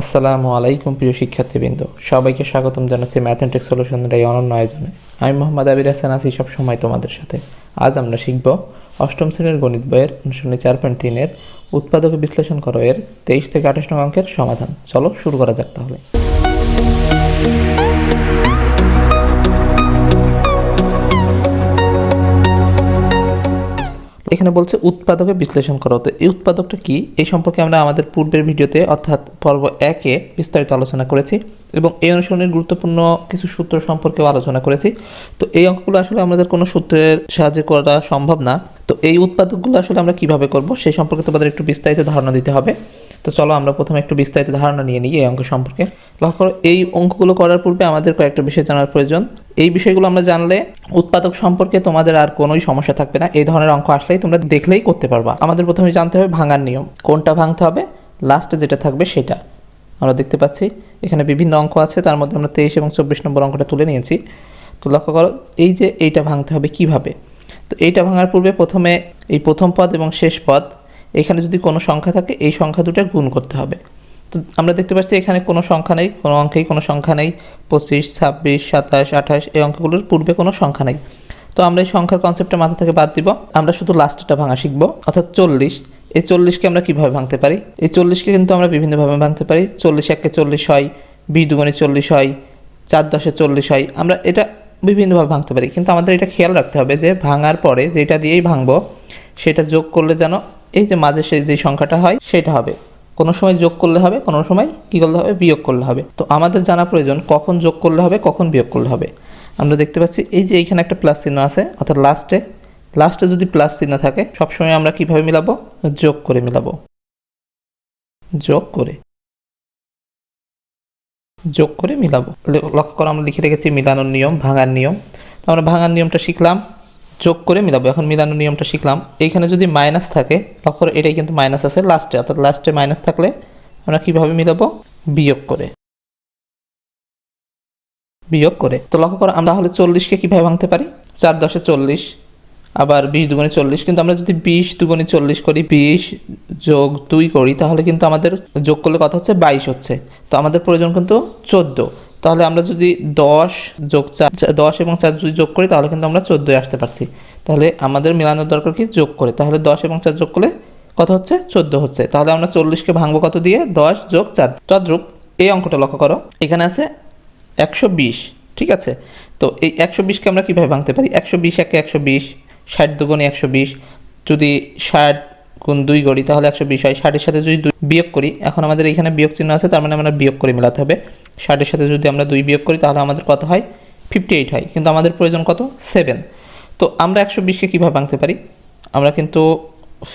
আসসালামু আলাইকুম প্রিয় শিক্ষার্থীবৃন্দ, সবাইকে স্বাগতম জানাচ্ছি ম্যাথমেটিক্স সলিউশনের এই অনন্য আয়োজনে। আমি মোহাম্মদ আবির হাসান আছি সব সময় তোমাদের সাথে। আজ আমরা শিখব অষ্টম শ্রেণীর গণিত বইয়ের অনুশীলনী 4.3-এর উৎপাদক বিশ্লেষণ করো এর 23 থেকে 28 নং অঙ্কের সমাধান। চলো শুরু করা যাক তাহলে। এখানে বলছে উৎপাদকে বিশ্লেষণ করো। তো এই উৎপাদকটা কি, এই সম্পর্কে আমরা আমাদের পূর্বের ভিডিওতে অর্থাৎ পর্ব 1-এ বিস্তারিত আলোচনা করেছি এবং এই অনুশীলনের গুরুত্বপূর্ণ কিছু সূত্র সম্পর্কেও আলোচনা করেছি। তো এই অঙ্কগুলো আসলে আমাদের কোনো সূত্রের সাহায্যে করা সম্ভব না। তো এই উৎপাদকগুলো আসলে আমরা কিভাবে করব সেই সম্পর্কে তোমাদের একটু বিস্তারিত ধারণা দিতে হবে। তো চলো আমরা প্রথমে একটু বিস্তারিত ধারণা নিয়ে নিই এই অঙ্ক সম্পর্কে। লক্ষ্য করো, এই অঙ্কগুলো করার পূর্বে আমাদের কয়েকটা বিষয় জানার প্রয়োজন। এই বিষয়গুলো আমরা জানলে উৎপাদক সম্পর্কে তোমাদের আর কোনোই সমস্যা থাকবে না। এই ধরনের অঙ্ক আসলেই তোমরা দেখলেই করতে পারবা। আমাদের প্রথমে জানতে হবে ভাঙার নিয়ম, কোনটা ভাঙতে হবে, লাস্টে যেটা থাকবে সেটা। আমরা দেখতে পাচ্ছি এখানে বিভিন্ন অঙ্ক আছে, তার মধ্যে আমরা 23 এবং 24 নম্বর অঙ্কটা তুলে নিয়েছি। তো লক্ষ্য করো, এই যে এইটা ভাঙতে হবে কিভাবে। তো এইটা ভাঙার পূর্বে প্রথমে এই প্রথম পদ এবং শেষ পদ, এখানে যদি কোনো সংখ্যা থাকে এই সংখ্যা দুটো গুণ করতে হবে। তো আমরা দেখতে পাচ্ছি এখানে কোনো সংখ্যা নেই, কোনো অঙ্কেই কোনো সংখ্যা নেই। 25, 26, 27, 28 এই অঙ্কগুলোর পূর্বে কোনো সংখ্যা নেই। তো আমরা এই সংখ্যার কনসেপ্টটা মাথা থেকে বাদ দিব, আমরা শুধু লাস্টটা ভাঙা শিখব, অর্থাৎ 40। এই 40কে আমরা কীভাবে ভাঙতে পারি, এই 40কে কিন্তু আমরা বিভিন্নভাবে ভাঙতে পারি। 40 একে 40 হয়, 20 দুগুণে 40 হয়, 4 10-এ 40 হয়। আমরা এটা বিভিন্নভাবে ভাঙতে পারি, কিন্তু আমাদের এটা খেয়াল রাখতে হবে যে ভাঙার পরে যেটা দিয়েই ভাঙবো সেটা যোগ করলে যেন এই যে মাঝে সেই যে সংখ্যাটা হয় সেটা হবে। কোনো সময় যোগ করলে হবে, কোনো সময় কী করলে হবে, বিয়োগ করলে হবে। তো আমাদের জানা প্রয়োজন কখন যোগ করলে হবে, কখন বিয়োগ করলে হবে। আমরা দেখতে পাচ্ছি এই যে এইখানে একটা প্লাস চিহ্ন আছে, অর্থাৎ লাস্টে যদি প্লাস চিহ্ন থাকে সবসময় আমরা কিভাবে মিলাবো, যোগ করে মিলাবো। যোগ করে মিলাবো। লক্ষ্য করো, আমরা লিখে রেখেছি মিলানোর নিয়ম, ভাঙার নিয়ম। তো আমরা ভাঙার নিয়মটা শিখলাম, যোগ করে মিলাবো। এখন মিলানোর নিয়মটা শিখলাম। এইখানে যদি মাইনাস থাকে, লক্ষ্য করো এটাই কিন্তু মাইনাস আছে লাস্টে, অর্থাৎ লাস্টে মাইনাস থাকলে আমরা কিভাবে মিলাবো, বিয়োগ করে। তো লক্ষ্য করো, আমরা তাহলে 40কে কীভাবে ভাঙতে পারি, 4 10-এ 40, আবার 20 দুগুণে 40। কিন্তু আমরা যদি 20 দুগুণে 40 করি, 20 যোগ 2 করি, তাহলে কিন্তু আমাদের যোগ করলে কত হচ্ছে, 22 হচ্ছে। তো আমাদের প্রয়োজন কিন্তু 14। তাহলে আমরা যদি 10 যোগ 4, 10 এবং 4 যদি যোগ করি তাহলে কিন্তু আমরা 14 আসতে পারছি। তাহলে আমাদের মেলানোর দরকার কি, যোগ করে। তাহলে 10 এবং 4 যোগ করলে কত হচ্ছে, 14 হচ্ছে। তাহলে আমরা 40কে ভাঙবো কত দিয়ে, 10 যোগ 4। তদ্রূপ এই অঙ্কটা লক্ষ্য করো, এখানে আছে 120, ঠিক আছে। তো এই 120কে আমরা কীভাবে ভাঙতে পারি, 120 একে 120, 60 দুগুণে 120, যদি 60 গুণ 2 করি তাহলে 120 হয়। 60-এর সাথে যদি 2 বিয়োগ করি, এখন আমাদের এখানে বিয়োগ চিহ্ন আছে, তার মানে আমরা বিয়োগ করে মেলাতে হবে। 60-এর সাথে যদি আমরা 2 বিয়োগ করি তাহলে আমাদের কত হয়, 58 হয়। কিন্তু আমাদের প্রয়োজন কত, 7। তো আমরা 120কে কীভাবে ভাঙতে পারি, আমরা কিন্তু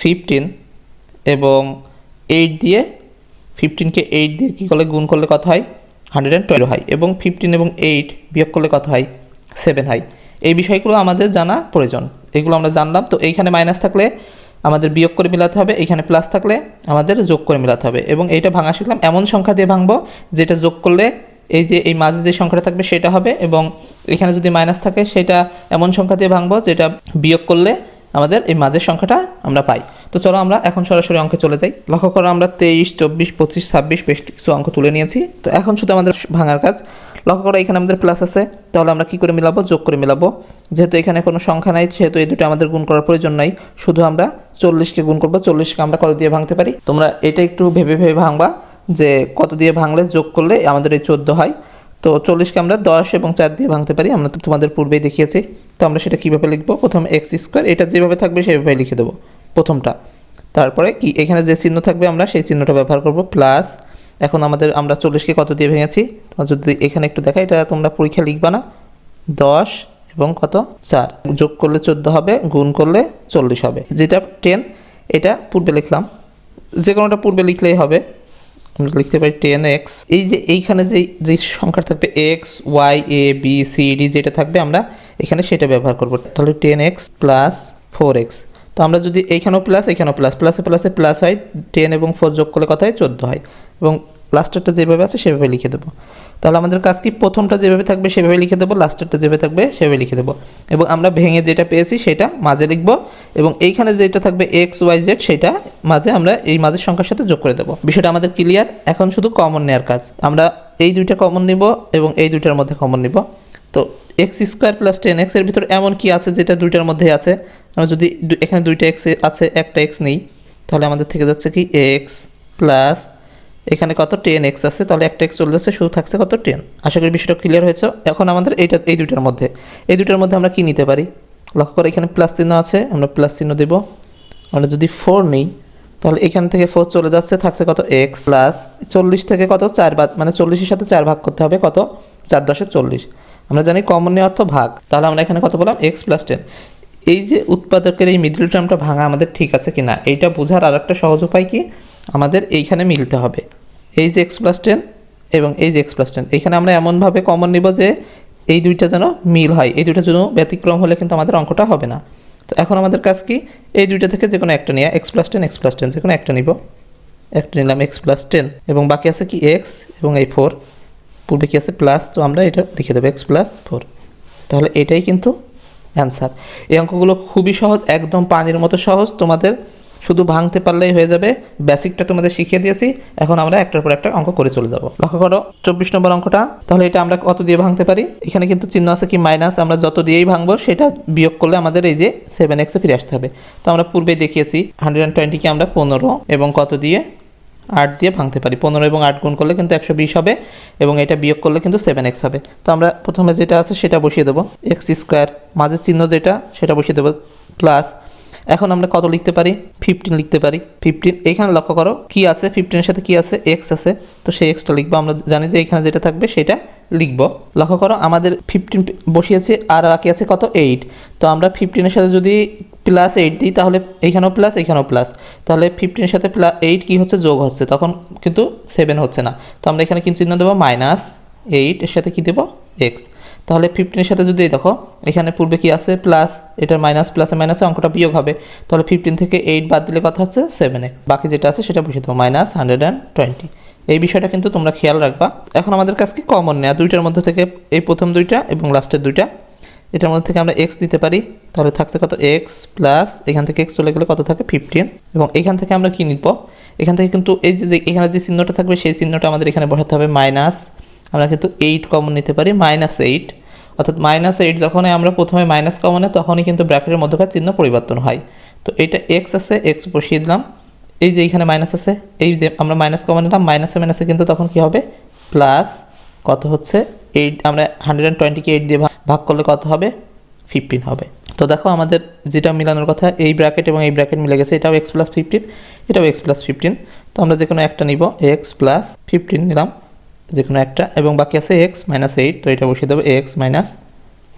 15 এবং 8 দিয়ে, 15কে 8 দিয়ে কী করলে গুণ করলে কত হয়, 112 হয়। এবং 15 এবং 8 বিয়োগ করলে কত হয়, 7 হয়। এই বিষয়গুলো আমাদের জানা প্রয়োজন, এগুলো আমরা জানলাম। তো এইখানে মাইনাস থাকলে আমাদের বিয়োগ করে মেলাতে হবে, এইখানে প্লাস থাকলে আমাদের যোগ করে মেলাতে হবে। এবং এইটা ভাঙা শিখলাম, এমন সংখ্যা দিয়ে ভাঙবো যেটা যোগ করলে এই যে এই মাঝে যে সংখ্যাটা থাকবে সেটা হবে, এবং এখানে যদি মাইনাস থাকে সেটা এমন সংখ্যা দিয়ে ভাঙবো যেটা বিয়োগ করলে আমাদের এই মাঝের সংখ্যাটা আমরা পাই। তো চলো আমরা এখন সরাসরি অঙ্কে চলে যাই। লক্ষ্য করো, আমরা 23, 24, 25, 26 বেশ কিছু অঙ্ক তুলে নিয়েছি। তো এখন শুধু আমাদের ভাঙার কাজ। লক্ষ্য করো এখানে আমাদের প্লাস আছে, তাহলে আমরা কি করে মিলাবো, যোগ করে মিলাবো। যেহেতু এখানে কোনো সংখ্যা নাই সেহেতু এই দুটো আমাদের গুণ করার প্রয়োজন নাই, শুধু আমরা 40কে গুণ করবো। 40কে আমরা কত দিয়ে ভাঙতে পারি, তোমরা এটা একটু ভেবে ভাঙবা যে কত দিয়ে ভাঙলে যোগ করলে আমাদের এই 14 হয়। তো 40কে আমরা 10 এবং 4 দিয়ে ভাঙতে পারি, আমরা তোমাদের পূর্বেই দেখিয়েছি। তো আমরা সেটা কীভাবে লিখবো, প্রথমে x², এটা যেভাবে থাকবে সেভাবে লিখে দেবো প্রথমটা। তারপরে কি এখানে যে চিহ্ন থাকবে আমরা সেই চিহ্নটা ব্যবহার করব, প্লাস। এখন আমরা 40কে কত দিয়ে ভেঙেছি, যদি এখানে একটু দেখা, এটা তোমরা পরীক্ষা লিখবা না, 10 এবং কত 4 যোগ করলে 14 হবে, গুণ করলে 40 হবে। যেটা 10 এটা পূর্বে লিখলাম, যে কোনোটা পূর্বে লিখলেই হবে। আমরা লিখতে পারি 10x, এই যে এইখানে যে সংখ্যা থাকবে x y a b c d যেটা থাকবে আমরা এখানে সেটা ব্যবহার করব। তাহলে 10x প্লাস 4x। তো আমরা যদি এইখানেও প্লাস, এখানেও প্লাস, প্লাসে প্লাসে প্লাস হয়, 10 এবং 4 যোগ করলে কত হয়, 14 হয়। এবং লাস্টেরটা যেভাবে আছে সেভাবে লিখে দেবো। তাহলে আমাদের কাজ কি, প্রথমটা যেভাবে থাকবে সেভাবে লিখে দেবো, লাস্টেরটা যেভাবে থাকবে সেভাবে লিখে দেবো, এবং আমরা ভেঙে যেটা পেয়েছি সেটা মাঝে লিখব, এবং এইখানে যেটা থাকবে এক্স ওয়াই জেড সেটা মাঝে আমরা এই মাঝের সংখ্যার সাথে যোগ করে দেবো। বিষয়টা আমাদের ক্লিয়ার। এখন শুধু কমন নেওয়ার কাজ। আমরা এই দুইটা কমন নিব এবং এই দুইটার মধ্যে কমন নিব। তো এক্স স্কোয়ার প্লাস 10x এর ভিতর এমন কি আছে যেটা দুইটার মধ্যেই আছে? আমরা যদি এখানে দুইটা এক্স আছে, একটা এক্স নেই, তাহলে আমাদের থেকে যাচ্ছে কি এক্স প্লাস এখানে কত 10x আছে, তাহলে একটা এক্স চলে যাচ্ছে, শুধু থাকছে কত 10। আশা করি বিষয়টা ক্লিয়ার হয়েছে। এখন আমাদের এই দুইটার মধ্যে আমরা কি নিতে পারি? লক্ষ্য করে এখানে প্লাস চিহ্ন আছে, আমরা প্লাস চিহ্ন দেব। আমরা যদি 4 নিই তাহলে এখান থেকে 4 চলে যাচ্ছে, থাকছে কত এক্স প্লাস 40 থেকে কত 4 বাদ, মানে 40-এর সাথে 4 ভাগ করতে হবে, কত 4 × 10 = 40। আমরা জানি কমন নেওয়ার অর্থ ভাগ, তাহলে আমরা এখানে কত বললাম এক্স প্লাস 10। এই যে উৎপাদকের এই মিডল টার্মটা ভাঙা আমাদের ঠিক আছে কিনা এইটা বোঝার আরেকটা সহজ উপায় কি, আমাদের এইখানে মিলতে হবে। এই যে এক্স প্লাস 10 এবং এই যে এক্স প্লাস 10, এইখানে আমরা এমনভাবে কমন নিব যে এই দুইটা যেন মিল হয়, এই দুইটা যেন ব্যতিক্রম হলে কিন্তু আমাদের অঙ্কটা হবে না। তো এখন আমাদের কাজ কি, এই দুইটা থেকে যে কোনো একটা নিয়ে এক্স প্লাস 10 যে কোনো একটা নিব, একটা নিলাম এক্স প্লাস 10, এবং বাকি আছে কি এক্স এবং এই 4, পূর্বে কি আছে প্লাস, তো আমরা এটা লিখে দেবো এক্স প্লাস 4। তাহলে এটাই কিন্তু অ্যান্সার। এই অঙ্কগুলো খুবই সহজ, একদম পানির মতো সহজ, তোমাদের শুধু ভাঙতে পারলেই হয়ে যাবে। বেসিকটা তোমাদের শিখিয়ে দিয়েছি, এখন আমরা একটার পর একটা অঙ্ক করে চলে যাব। লক্ষ্য করো 24 নম্বর অঙ্কটা। তাহলে এটা আমরা কত দিয়ে ভাঙতে পারি? এখানে কিন্তু চিহ্ন আছে কি মাইনাস, আমরা যত দিয়েই ভাঙবো সেটা বিয়োগ করলে আমাদের এই যে 7x ফিরে আসতে হবে। তো আমরা পূর্বেই দেখিয়েছি 120কে আমরা 15 এবং কত দিয়ে 8 দিয়ে ভাঙতে পারি। 15 এবং 8 গুণ করলে কিন্তু 120 হবে, এবং এটা বিয়োগ করলে কিন্তু 7x হবে। তো আমরা প্রথমে যেটা আছে সেটা বসিয়ে দেবো, এক্স স্কোয়ার, মাঝের চিহ্ন যেটা সেটা বসিয়ে দেবো, প্লাস এখন আমরা কত লিখতে পারি? 15 লিখতে পারি। 15 এখানে লক্ষ্য করো কি আছে, 15-এর সাথে কি আছে? এক্স আছে, তো সেই এক্সটা লিখবো। আমরা জানি যে এখানে যেটা থাকবে সেটা লিখবো। লক্ষ্য করো আমাদের 15 বসিয়েছে, আর বাকি আছে কত 8। তো আমরা 15-এর সাথে যদি প্লাস 8 দিই তাহলে এইখানেও প্লাস এইখানেও প্লাস, তাহলে 15-এর সাথে 8 কি হচ্ছে? যোগ হচ্ছে, তখন কিন্তু 7 হচ্ছে না। তো আমরা এখানে কিন্তু চিহ্ন দেবো -8, এর সাথে কি দেবো? এক্স। তাহলে 15-এর সাথে যদি দেখো এখানে পূর্বে কি আছে? প্লাস, এটার মাইনাস প্লাসে মাইনাসে অঙ্কটা বিয়োগ হবে, তাহলে 15 থেকে 8 বাদ দিলে কথা হচ্ছে 7x। বাকি যেটা আছে সেটা বসিয়ে দেবো -120। এই বিষয়টা কিন্তু তোমরা খেয়াল রাখবা। এখন আমাদের কাছে কি কমন নেওয়া, দুইটার মধ্যে থেকে এই প্রথম দুইটা এবং লাস্টের দুইটা, এটার মধ্যে থেকে আমরা এক্স দিতে পারি, তাহলে থাকছে কত এক্স প্লাস এখান থেকে এক্স চলে গেলে কত থাকে 15, এবং এখান থেকে আমরা কি নিব? এখান থেকে কিন্তু এই যে এখানে যে চিহ্নটা থাকবে সেই চিহ্নটা আমাদের এখানে বসাতে হবে মাইনাস, আমরা কিন্তু 8 কমন নিতে পারি, -8, অর্থাৎ -8 যখনই আমরা প্রথমে মাইনাস কমনে তখনই কিন্তু ব্র্যাকেটের মধ্যকার চিহ্ন পরিবর্তন হয়। তো এটা এক্স আছে, এক্স বসিয়ে দিলাম, এই যে এখানে মাইনাস আছে, এই যে আমরা মাইনাস কমন নিলাম, মাইনাসে মাইনাসে কিন্তু তখন কি হবে? প্লাস কত হচ্ছে 8, আমরা 120কে 8 দিয়ে ভাগ করলে কত হবে? 15 হবে। তো দেখো আমাদের যেটা মিলানোর কথা, এই ব্র্যাকেট এবং এই ব্র্যাকেট মিলে গেছে, এটাও এক্স প্লাস 15, এটাও এক্স প্লাস 15। তো আমরা যে কোনো একটা নিব, এক্স প্লাস 15 নিলাম যে কোনো একটা, এবং বাকি আছে এক্স -8, তো এটা বসিয়ে দেবো এক্স মাইনাস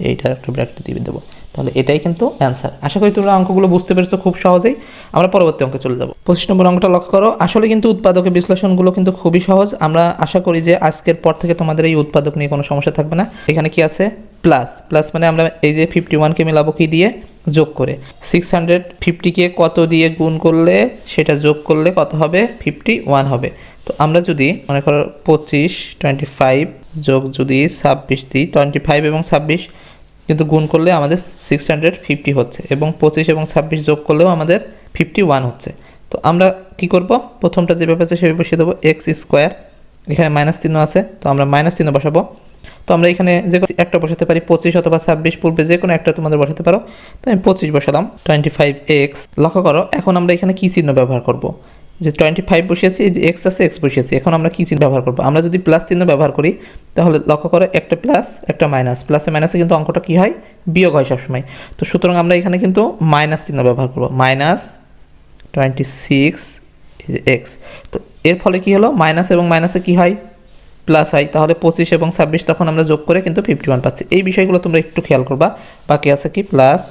এইটার একটা ব্র্যাকেট দিয়ে দেবো। তাহলে এটাই কিন্তু অ্যান্সার। আশা করি তোমরা অঙ্কগুলো বুঝতে পেরেছো খুব সহজেই। আমরা পরবর্তী অঙ্কে চলে যাব। 25 নম্বর অঙ্কটা লক্ষ্য করো। আসলে কিন্তু উৎপাদকের বিশ্লেষণগুলো কিন্তু খুবই সহজ। আমরা আশা করি যে আজকের পর থেকে তোমাদের এই উৎপাদক নিয়ে কোনো সমস্যা থাকবে না। এখানে কি আছে? প্লাস। প্লাস মানে আমরা এই যে 51কে মিলাবো কি দিয়ে? যোগ করে। 650কে কত দিয়ে গুণ করলে সেটা যোগ করলে কত হবে? 51 হবে। তো আমরা যদি মনে করো 25 যোগ যদি 26 দিই, 25 এবং 26 কিন্তু গুণ করলে আমাদের 650 হচ্ছে, এবং 25 এবং 26 যোগ করলেও আমাদের 51 হচ্ছে। তো আমরা কি করব? প্রথমটা যেভাবে আছে সেভাবে বসিয়ে দেবো, এক্স স্কোয়ার, এখানে মাইনাস চিহ্ন আছে তো আমরা মাইনাস চিহ্ন বসাবো। তো আমরা এখানে যে একটা বসাতে পারি 25 অথবা 26, পূর্বে যে কোনো একটা তোমাদের বসাতে পারো। তো আমি 25 বসালাম, 25x। লক্ষ্য করো এখন আমরা এখানে কি চিহ্ন ব্যবহার করব? যে 25 বসিয়েছি, এই যে এক্স আছে, এক্স বসিয়েছি, এখন আমরা কি চিহ্ন ব্যবহার করব? আমরা যদি প্লাস চিহ্ন ব্যবহার করি তাহলে লক্ষ্য করো একটা প্লাস একটা মাইনাস, প্লাসে মাইনাসে কিন্তু অঙ্কটা কি হয়? বিয়োগ হয় সবসময়। তো সুতরাং আমরা এখানে কিন্তু মাইনাস চিহ্ন ব্যবহার করব, -26x। তো এর ফলে কি হলো? মাইনাস এবং মাইনাসে কি হয়? প্লাস হয়। তাহলে 25 এবং 26 তখন আমরা যোগ করে কিন্তু 51 পাচ্ছি। এই বিষয়গুলো তোমরা একটু খেয়াল করবা। বাকি আছে কি? প্লাস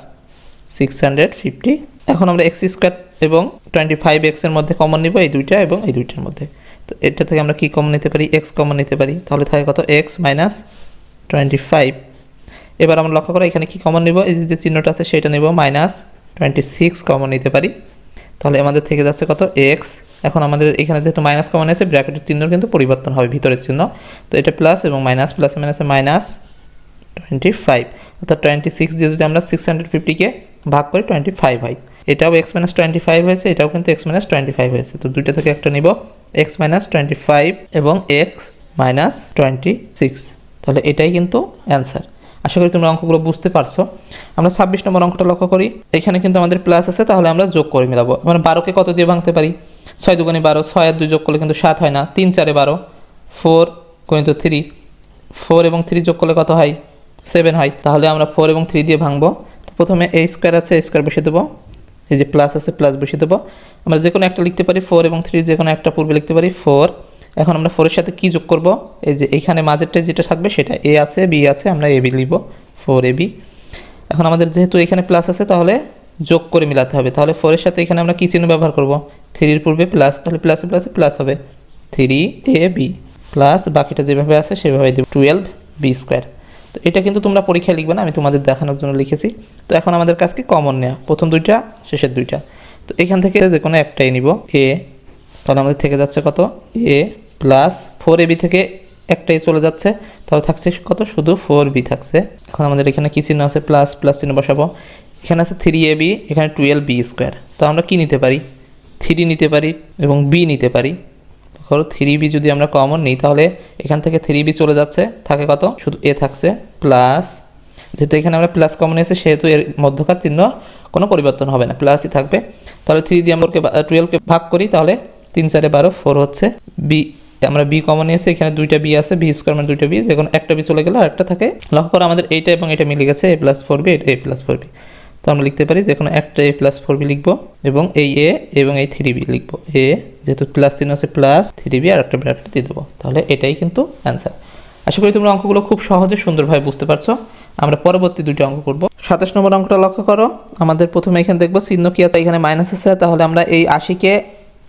650। এখন আমরা এক্স স্কোয়ার এবং 25x এর মধ্যে কমন নিব, এই দুইটা এবং এই দুইটার মধ্যে। তো এটা থেকে আমরা কি কমন নিতে পারি? এক্স কমন নিতে পারি, তাহলে থাকে কত? X minus 25। এবার আমরা লক্ষ্য করি এখানে কি কমন নিব? এই যে চিহ্নটা আছে সেটা নিব, -26 কমন নিতে পারি, তাহলে আমাদের থেকে যাচ্ছে কত? এক্স এখন আমাদের এখানে যেহেতু মাইনাস কমন আছে ব্র্যাকেটের চিহ্ন কিন্তু পরিবর্তন হবে ভিতরের চিহ্ন, তো এটা প্লাস এবং মাইনাস, প্লাসে মাইনাসে মাইনাস 25, অর্থাৎ 26 দিয়ে যদি আমরা 650কে ভাগ করি 25 হয়। এটাও x মাইনাস 25 হয়েছে, এটাও কিন্তু x মাইনাস 25 হয়েছে। তো দুইটা থেকে একটা নিব, x মাইনাস 25 এবং x মাইনাস 26, তাহলে এটাই কিন্তু অ্যান্সার। আশা করি তোমরা অঙ্কগুলো বুঝতে পারছো। আমরা 26 নম্বর অঙ্কটা লক্ষ্য করি, এখানে কিন্তু আমাদের প্লাস আছে, তাহলে আমরা যোগ করে মিলাবো। মানে 12কে কত দিয়ে ভাঙতে পারি? 6 দুগুণে 12, 6 আর 2 যোগ করলে কিন্তু 7 হয় না, 3 4 12, 4 গুণিত 3, 4 এবং 3 যোগ করলে কত হয়? 7 হয়। তাহলে আমরা 4 এবং 3 দিয়ে ভাঙবো। তো প্রথমে a স্কোয়ার আছে, a স্কোয়ার বসিয়ে দেবো, এই যে প্লাস আছে প্লাস বসিয়ে দেবো। আমরা যে কোনো একটা লিখতে পারি, 4 এবং 3 যে কোনো একটা পূর্বে লিখতে পারি 4। এখন আমরা 4 এর সাথে কি যোগ করব? এই যে এইখানে মাঝেরটা যেটা থাকবে সেটা a আছে b আছে, আমরা ab লিখব 4ab। এখন আমাদের যেহেতু এখানে প্লাস আছে তাহলে যোগ করে মিলাতে হবে। তাহলে 4 এর সাথে এখানে আমরা কি চিহ্ন ব্যবহার করব? 3 এর পূর্বে প্লাস, তাহলে প্লাসে প্লাসে প্লাস হবে 3ab প্লাস বাকিটা যেভাবে আছে সেভাবে দেব 12b স্কোয়ার। তো এটা কিন্তু তোমরা পরীক্ষায় লিখবে না, আমি তোমাদের দেখানোর জন্য লিখেছি। তো এখন আমাদের কাছে কি কমন নেওয়া, প্রথম দুইটা শেষের দুইটা। তো এখান থেকে যে কোনো একটাই নিব a, তাহলে আমাদের থেকে যাচ্ছে কত? a প্লাস 4ab থেকে একটাই চলে যাচ্ছে, তাহলে থাকছে কত? শুধু 4b থাকছে। এখন আমাদের এখানে কি চিহ্ন আছে? প্লাস প্লাস চিহ্ন বসাবো। এখানে আছে 3ab, এখানে 12b স্কোয়ার। তো আমরা কি নিতে পারি? 3 নিতে পারি এবং b নিতে পারি। ধরো 3b যদি আমরা কমন নিই তাহলে এখান থেকে 3b চলে যাচ্ছে, থাকে কত? শুধু a থাকছে প্লাস, যেহেতু এখানে আমরা প্লাস কমন এসেছে সেহেতু এর মধ্যকার চিহ্ন কোনো পরিবর্তন হবে না, প্লাসই থাকবে। তাহলে 3 দিয়ে আমরা 12কে ভাগ করি, তাহলে 3 4 12, 4 হচ্ছে। b আমরা b কমন নিয়েছি, এখানে দুইটা b আছে, b স্কোয়ার মানে দুইটা b, যে কোনো একটা b চলে গেলে আরেকটা থাকে। লক্ষ্য করো আমাদের এইটা এবং এটা মিলে গেছে, a প্লাস 4b, এটা a প্লাস 4b। তো আমরা লিখতে পারি যে কোনো একটা a প্লাস 4b লিখবো এবং এই a এবং এই 3b লিখবো। a যেহেতু প্লাস চিহ্ন আছে প্লাস 3b আর একটা ব্র্যাকেট দিয়ে দেবো, তাহলে এটাই কিন্তু অ্যান্সার। আশা করি তোমরা অঙ্কগুলো খুব সহজে সুন্দরভাবে বুঝতে পারছো। আমরা পরবর্তী দুইটা অঙ্ক করব। 27 নম্বর অঙ্কটা লক্ষ্য করো, আমাদের প্রথমে এখানে দেখবো চিহ্ন কি আছে, এখানে মাইনাস আছে, তাহলে আমরা এই 80কে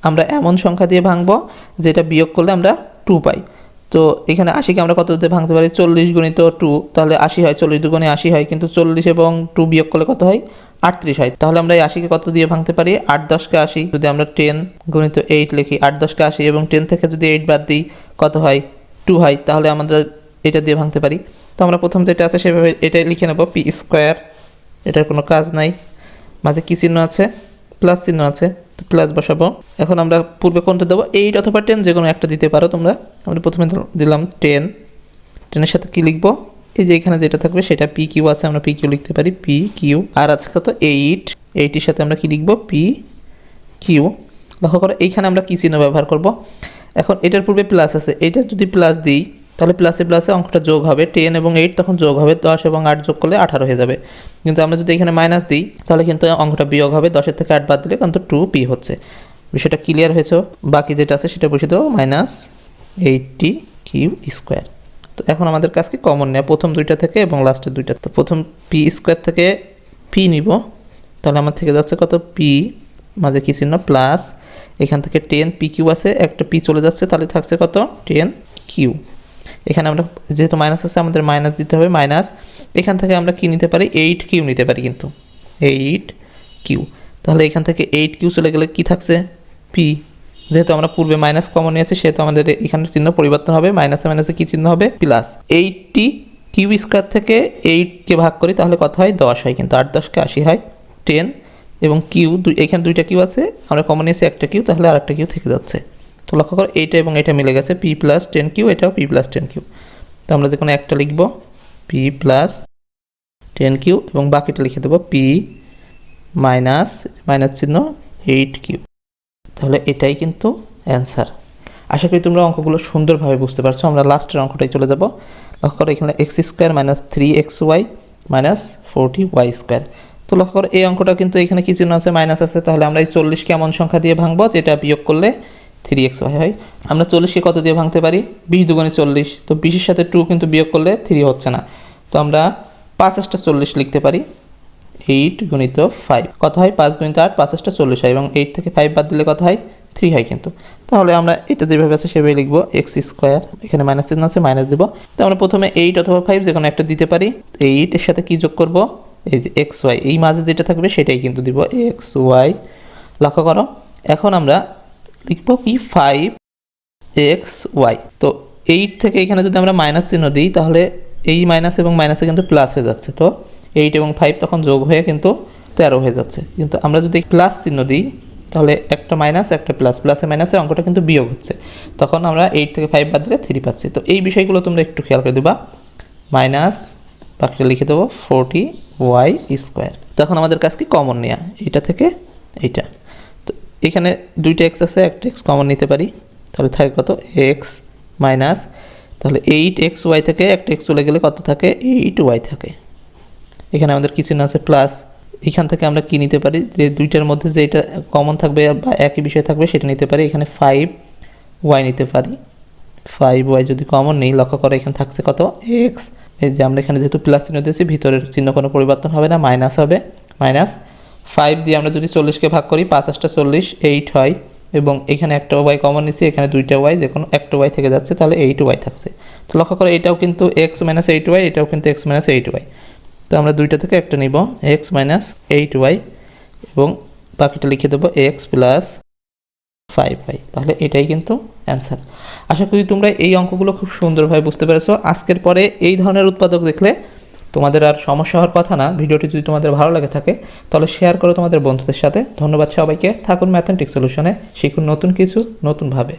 আমরা এমন সংখ্যা দিয়ে ভাঙবো যেটা বিয়োগ করলে আমরা 2 পাই। তো এখানে 80কে আমরা কত দিয়ে ভাঙতে পারি? 40 গুণিত 2, তাহলে 80 হয়, 40 দুগুণে 80 হয়, কিন্তু 40 এবং 2 বিয়োগ করলে কত হয়? 38 হয়। তাহলে আমরা এই 80কে কত দিয়ে ভাঙতে পারি? 8 10কে 80, যদি আমরা 10 গুণিত 8 লিখি, 8 10কে 80 এবং 10 থেকে যদি 8 বাদ দিই কত হয়? 2 হয়। তাহলে আমরা এটা দিয়ে ভাঙতে পারি। তো আমরা প্রথম যেটা আছে সেভাবে এটাই লিখে নেব, পি স্কোয়ার, এটার কোনো কাজ নাই। মাঝে কি চিহ্ন আছে? প্লাস চিহ্ন আছে, তো প্লাস বসাবো। এখন আমরা পূর্বে কোনটা দেবো? 8 অথবা 10 যে কোনো একটা দিতে পারো তোমরা। আমরা প্রথমে দিলাম 10, 10 এর সাথে কি লিখবো? এই যে এখানে যেটা থাকবে সেটা পি কিউ আছে, আমরা পি কিউ লিখতে পারি, পি কিউ। আর আছে কত? 8, 8 এর সাথে আমরা কি লিখবো? P Q. লক্ষ্য করো এইখানে আমরা কি চিহ্ন ব্যবহার করব? এখন এটার পূর্বে প্লাস আছে, এটা যদি প্লাস দিই তাহলে প্লাসে প্লাসে অঙ্কটা যোগ হবে, 10 এবং 8 তখন যোগ হবে, 10 এবং 8 যোগ করলে 18 হয়ে যাবে। কিন্তু আমরা যদি এখানে মাইনাস দিই তাহলে কিন্তু অঙ্কটা বিয়োগ হবে, 10 থেকে 8 বাদ দিলে কিন্তু 2p হচ্ছে। বিষয়টা ক্লিয়ার হয়েছে? বাকি যেটা আছে সেটা বসিয়ে দেবো, মাইনাস 80q স্কোয়ার। তো এখন আমাদের কাছে কি কমন নেওয়া, প্রথম দুইটা থেকে এবং লাস্টের দুইটা। তো প্রথম পি স্কোয়ার থেকে পি নিব, তাহলে আমার থেকে যাচ্ছে কত? পি, মাঝে কি চিহ্ন? প্লাস, এখান থেকে 10 পি কিউ আছে, একটা পি চলে যাচ্ছে, তাহলে থাকছে কত? 10 কিউ। এখানে আমরা যেহেতু মাইনাস আছে আমাদের মাইনাস দিতে হবে, মাইনাস। এখান থেকে আমরা কি নিতে পারি? 8 কিউ নিতে পারি, কিন্তু 8 কিউ। তাহলে এখান থেকে 8 কিউ চলে গেলে কি থাকছে? পি। যেহেতু আমরা পূর্বে মাইনাস কমন নিয়েছি সেহেতু আমাদের এখানে চিহ্ন পরিবর্তন হবে, মাইনাসে মাইনাসে কি চিহ্ন হবে? প্লাস। 80 কিউ স্কোয়ার থেকে 8কে ভাগ করি তাহলে কত হয়? 10 হয়, কিন্তু 8 10কে 80 হয়। 10 এবং কিউ, এখানে দুইটা কিউ আছে, আমরা কমন নিয়েছি একটা কিউ, তাহলে আর একটা কিউ থেকে যাচ্ছে। তো লক্ষ্য করো এইটা এবং এটা মিলে গেছে, পি প্লাস 10 কিউ, এটাও পি প্লাস 10 কিউ। তো আমরা যে কোনো একটা লিখব, পি প্লাস 10 কিউ, এবং বাকিটা লিখে দেবো পি মাইনাস মাইনাস চিহ্ন 8 কিউ। তাহলে এটাই কিন্তু অ্যান্সার। আশা করি তোমরা অঙ্কগুলো সুন্দরভাবে বুঝতে পারছো। আমরা লাস্টের অঙ্কটাই চলে যাব। লক্ষ্য করো এখানে x square minus 3xy minus 40y square. তো লক্ষ্য করো এই অঙ্কটা কিন্তু এখানে কি চিহ্ন আছে? মাইনাস আছে। তাহলে আমরা এই 40কে এমন সংখ্যা দিয়ে ভাঙবো যেটা বিয়োগ করলে 3xy হয়। আমরা 40কে কত দিয়ে ভাঙতে পারি? 20 দুগুণে 40। তো 20-এর সাথে 2 কিন্তু বিয়োগ করলে 3 হচ্ছে না। তো আমরা 5 40 লিখতে পারি, 8 গুণিত 5 কত হয়? 5 গুণিত 8, 5 40 হয়, এবং 8 থেকে 5 বাদ দিলে কত হয়? 3 হয় কিন্তু। তাহলে আমরা এটা যেভাবে আছে সেভাবে লিখবো, এক্স স্কোয়ার, এখানে মাইনাস চিহ্ন আছে, মাইনাস দেবো। তো আমরা প্রথমে 8 অথবা 5 যে কোনো একটা দিতে পারি। 8 এর সাথে কি যোগ করব? এই যে xy, এই মাঝে যেটা থাকবে সেটাই কিন্তু দিব, xy। লক্ষ্য করো এখন আমরা লিখব কি 5xy। তো 8 থেকে এখানে যদি আমরা মাইনাস চিহ্ন দিই তাহলে এই মাইনাস এবং মাইনাসে কিন্তু প্লাস হয়ে যাচ্ছে, তো 8 এবং 5 তখন যোগ হয়ে কিন্তু 13 হয়ে যাচ্ছে। কিন্তু আমরা যদি প্লাস চিহ্ন দিই তাহলে একটা মাইনাস একটা প্লাস, প্লাসে মাইনাসে অঙ্কটা কিন্তু বিয়োগ হচ্ছে, তখন আমরা 8 থেকে 5 বাদ দিলে 3 পাচ্ছি। তো এই বিষয়গুলো তোমরা একটু খেয়াল করে দেবা। মাইনাস বাকিটা লিখে দেবো 40y²। তখন আমাদের কাছে কি কমন নেওয়া, এইটা থেকে এইটা। তো এখানে দুইটা এক্স আছে, একটা এক্স কমন নিতে পারি, তাহলে থাকে কত এক্স মাইনাস, তাহলে 8xy থেকে একটা এক্স চলে গেলে কত থাকে 8y থাকে। এখানে আমাদের কিছু না আছে প্লাস, এখান থেকে আমরা কি নিতে পারি, যে দুইটার মধ্যে যেটা কমন থাকবে বা একই বিষয় থাকবে সেটা নিতে পারি। এখানে 5y নিতে পারি, 5y যদি কমন নেই, লক্ষ্য করে এখানে থাকছে কত এক্স। এই যে আমরা এখানে যেহেতু প্লাস চিহ্ন দিয়েছি, ভিতরের চিহ্ন কোনো পরিবর্তন হবে না, মাইনাস হবে। মাইনাস 5 দিয়ে আমরা যদি 40কে ভাগ করি, 5 8 40, 8 হয়, এবং এখানে একটা ওয়াই কমন নিচ্ছি, এখানে দুইটা ওয়াই, যে কোনো একটা ওয়াই থেকে যাচ্ছে, তাহলে 8y থাকছে। তো লক্ষ্য করে এটাও কিন্তু x - 8y, এটাও কিন্তু x - 8y। তো আমরা দুইটা থেকে একটা নিব x - 8y এবং বাকিটা লিখে দেবো x + 5y। তাহলে এটাই কিন্তু অ্যান্সার। আশা করি তোমরা এই অঙ্কগুলো খুব সুন্দরভাবে বুঝতে পেরেছো। আজকের পরে এই ধরনের উৎপাদক দেখলে তোমাদের আর সমস্যা হওয়ার কথা না। ভিডিওটি যদি তোমাদের ভালো লাগে থাকে তাহলে শেয়ার করো তোমাদের বন্ধুদের সাথে। ধন্যবাদ সবাইকে। থাকুন ম্যাথমেটিক্স সলিউশনে, শিখুন নতুন কিছু নতুনভাবে।